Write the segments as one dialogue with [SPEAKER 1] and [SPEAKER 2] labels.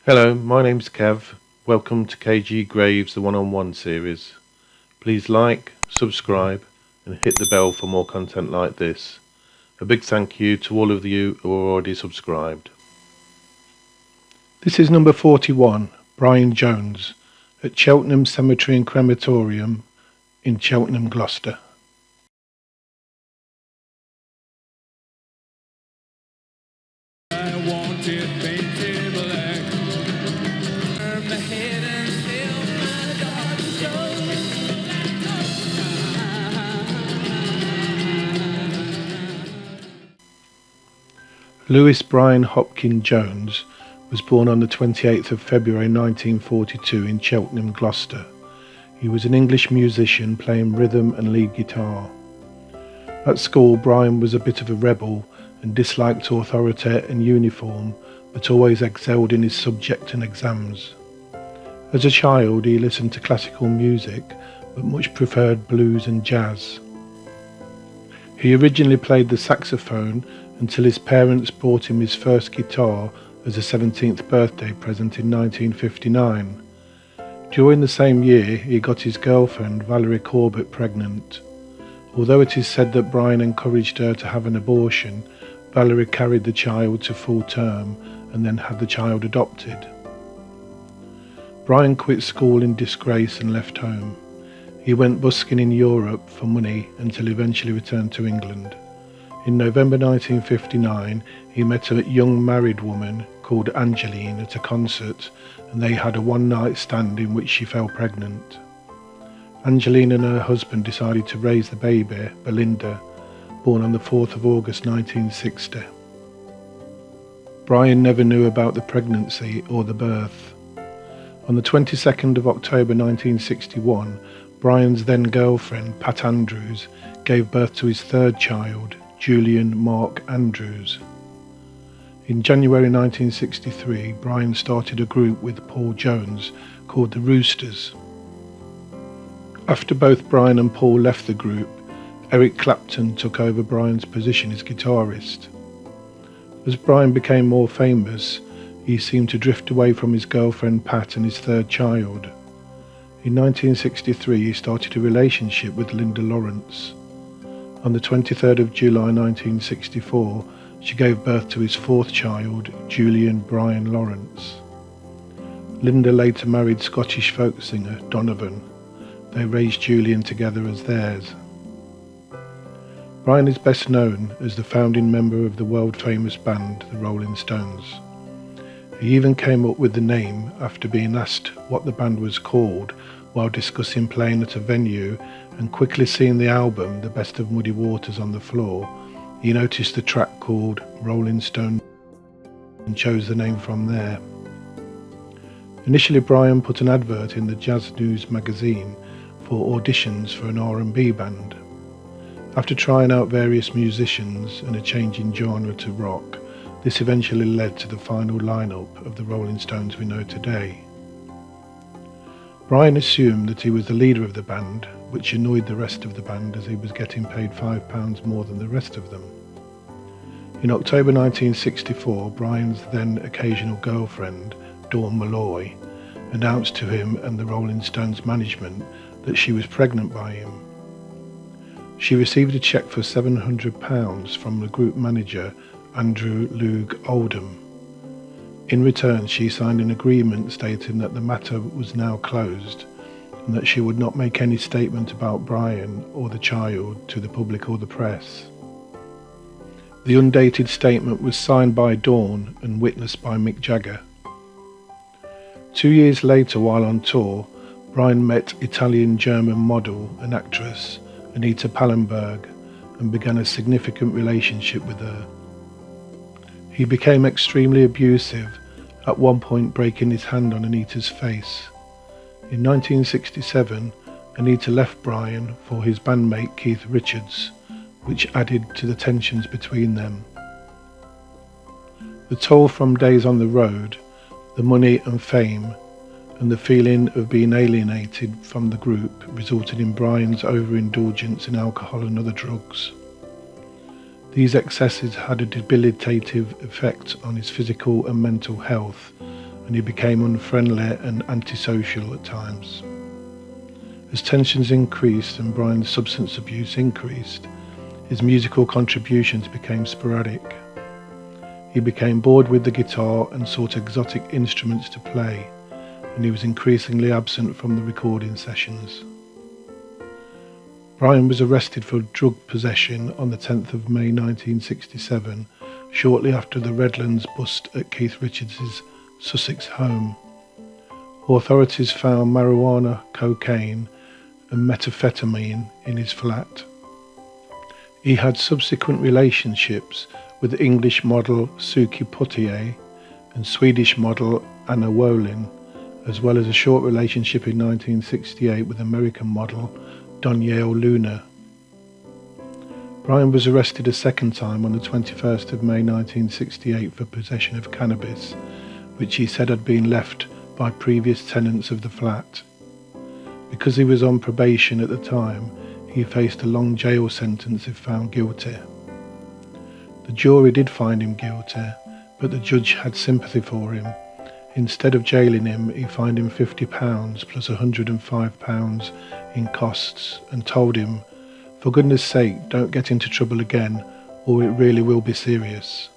[SPEAKER 1] Hello, my name's Kev. Welcome to KG Graves, the one-on-one series. Please like, subscribe and hit the bell for more content like this. A big thank you to all of you who are already subscribed. This is number 41, Brian Jones, at Cheltenham Cemetery and Crematorium in Cheltenham, Gloucester. Lewis Brian Hopkin Jones was born on the 28th of February 1942 in Cheltenham, Gloucester. He was an English musician playing rhythm and lead guitar. At school, Brian was a bit of a rebel and disliked authority and uniform, but always excelled in his subject and exams. As a child, he listened to classical music, but much preferred blues and jazz. He originally played the saxophone until his parents bought him his first guitar as a 17th birthday present in 1959. During the same year, he got his girlfriend Valerie Corbett pregnant. Although it is said that Brian encouraged her to have an abortion, Valerie carried the child to full term and then had the child adopted. Brian quit school in disgrace and left home. He went busking in Europe for money until eventually returned to England. In November 1959, he met a young married woman called Angeline at a concert, and they had a one-night stand in which she fell pregnant. Angeline and her husband decided to raise the baby, Belinda, born on the 4th of August 1960. Brian never knew about the pregnancy or the birth. On the 22nd of October 1961, Brian's then girlfriend, Pat Andrews, gave birth to his third child, Julian Mark Andrews. In January 1963, Brian started a group with Paul Jones called the Roosters. After both Brian and Paul left the group, Eric Clapton took over Brian's position as guitarist. As Brian became more famous, he seemed to drift away from his girlfriend Pat and his third child. In 1963, he started a relationship with Linda Lawrence. On the 23rd of July 1964, she gave birth to his fourth child, Julian Brian Lawrence. Linda later married Scottish folk singer Donovan. They raised Julian together as theirs. Brian is best known as the founding member of the world-famous band, the Rolling Stones. He even came up with the name after being asked what the band was called while discussing playing at a venue, and quickly seeing the album The Best of Muddy Waters on the floor, he noticed the track called Rolling Stone and chose the name from there. Initially, Brian put an advert in the Jazz News magazine for auditions for an R&B band. After trying out various musicians and a change in genre to rock, this eventually led to the final lineup of the Rolling Stones we know today. Brian assumed that he was the leader of the band, which annoyed the rest of the band as he was getting paid £5 more than the rest of them. In October 1964, Brian's then occasional girlfriend, Dawn Malloy, announced to him and the Rolling Stones management that she was pregnant by him. She received a cheque for £700 from the group manager, Andrew Loog Oldham. In return, she signed an agreement stating that the matter was now closed and that she would not make any statement about Brian or the child to the public or the press. The undated statement was signed by Dawn and witnessed by Mick Jagger. 2 years later, while on tour, Brian met Italian-German model and actress Anita Pallenberg and began a significant relationship with her. He became extremely abusive, at one point breaking his hand on Anita's face. In 1967, Anita left Brian for his bandmate Keith Richards, which added to the tensions between them. The toll from days on the road, the money and fame, and the feeling of being alienated from the group resulted in Brian's overindulgence in alcohol and other drugs. These excesses had a debilitative effect on his physical and mental health, and he became unfriendly and antisocial at times. As tensions increased and Brian's substance abuse increased, his musical contributions became sporadic. He became bored with the guitar and sought exotic instruments to play, and he was increasingly absent from the recording sessions. Brian was arrested for drug possession on the 10th of May 1967, shortly after the Redlands bust at Keith Richards' Sussex home. Authorities found marijuana, cocaine and methamphetamine in his flat. He had subsequent relationships with English model Suki Potier and Swedish model Anna Wolin, as well as a short relationship in 1968 with American model Donyale Luna. Brian was arrested a second time on the 21st of May 1968 for possession of cannabis, which he said had been left by previous tenants of the flat. Because he was on probation at the time, he faced a long jail sentence if found guilty. The jury did find him guilty, but the judge had sympathy for him. Instead of jailing him, he fined him £50 plus £105 in costs and told him, "For goodness sake, don't get into trouble again, or it really will be serious."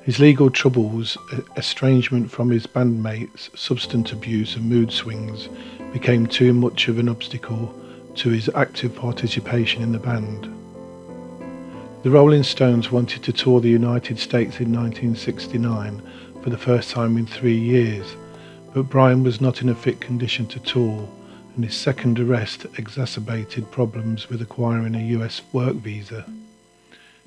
[SPEAKER 1] His legal troubles, estrangement from his bandmates, substance abuse and mood swings became too much of an obstacle to his active participation in the band. The Rolling Stones wanted to tour the United States in 1969 for the first time in 3 years, but Brian was not in a fit condition to tour, and his second arrest exacerbated problems with acquiring a US work visa.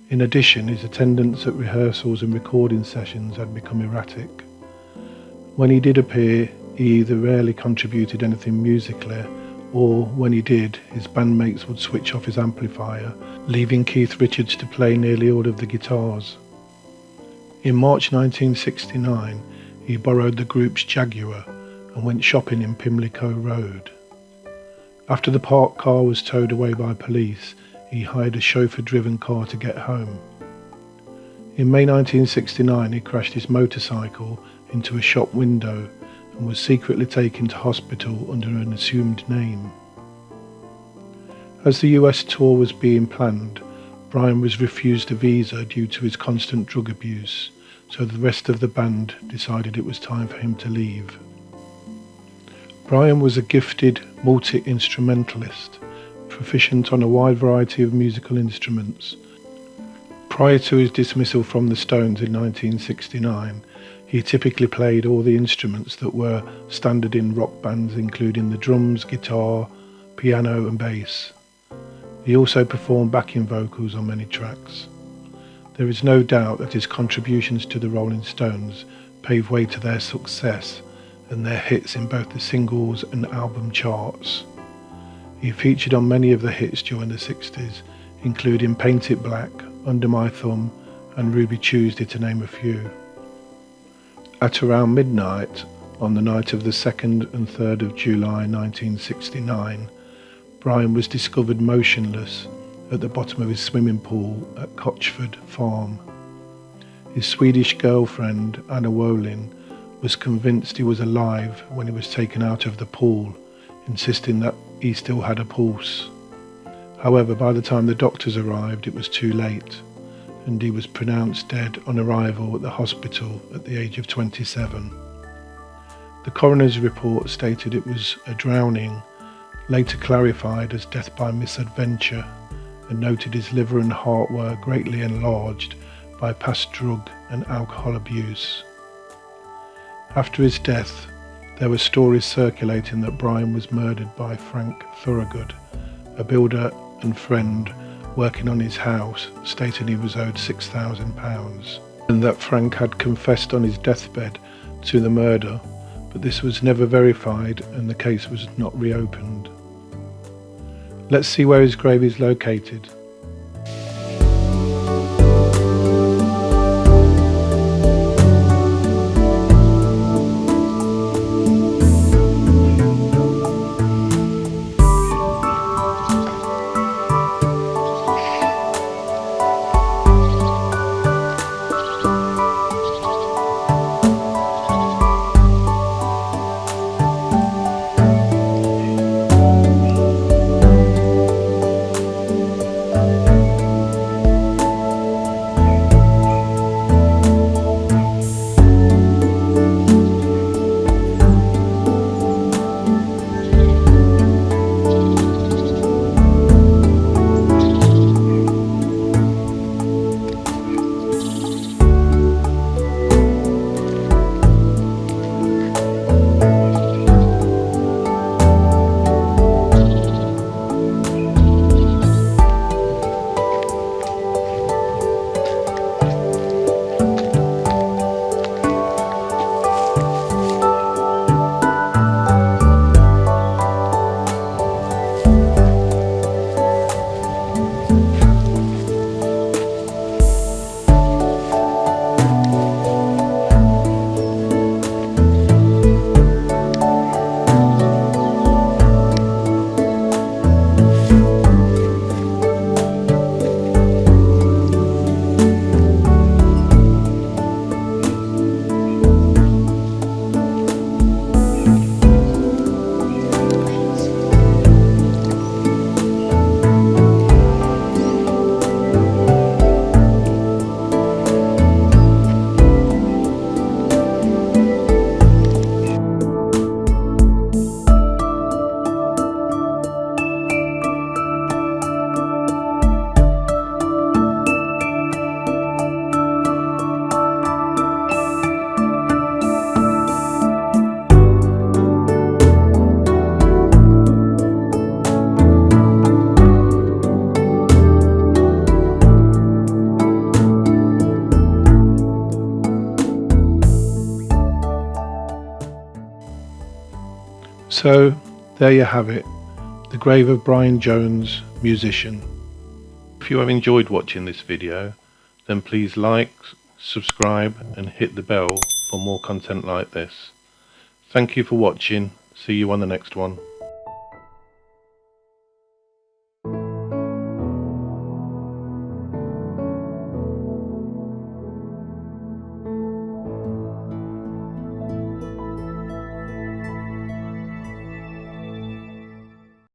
[SPEAKER 1] In addition, his attendance at rehearsals and recording sessions had become erratic. When he did appear, he either rarely contributed anything musically, or when he did, his bandmates would switch off his amplifier, leaving Keith Richards to play nearly all of the guitars. In March 1969, he borrowed the group's Jaguar and went shopping in Pimlico Road. After the parked car was towed away by police, he hired a chauffeur-driven car to get home. In May 1969, he crashed his motorcycle into a shop window and was secretly taken to hospital under an assumed name. As the US tour was being planned, Brian was refused a visa due to his constant drug abuse, so the rest of the band decided it was time for him to leave. Brian was a gifted multi-instrumentalist, proficient on a wide variety of musical instruments. Prior to his dismissal from the Stones in 1969, he typically played all the instruments that were standard in rock bands, including the drums, guitar, piano and bass. He also performed backing vocals on many tracks. There is no doubt that his contributions to the Rolling Stones paved way to their success and their hits in both the singles and album charts. He featured on many of the hits during the 60s, including Paint It Black, Under My Thumb and Ruby Tuesday, to name a few. At around midnight, on the night of the 2nd and 3rd of July 1969, Brian was discovered motionless at the bottom of his swimming pool at Cochford Farm. His Swedish girlfriend, Anna Wolin, was convinced he was alive when he was taken out of the pool, insisting that he still had a pulse. However, by the time the doctors arrived, it was too late, and he was pronounced dead on arrival at the hospital at the age of 27. The coroner's report stated it was a drowning, later clarified as death by misadventure, and noted his liver and heart were greatly enlarged by past drug and alcohol abuse. After his death, there were stories circulating that Brian was murdered by Frank Thorogood, a builder and friend working on his house, stating he was owed £6,000, and that Frank had confessed on his deathbed to the murder, but this was never verified and the case was not reopened. Let's see where his grave is located. So there you have it, the grave of Brian Jones, musician. If you have enjoyed watching this video, then please like, subscribe and hit the bell for more content like this. Thank you for watching. See you on the next one.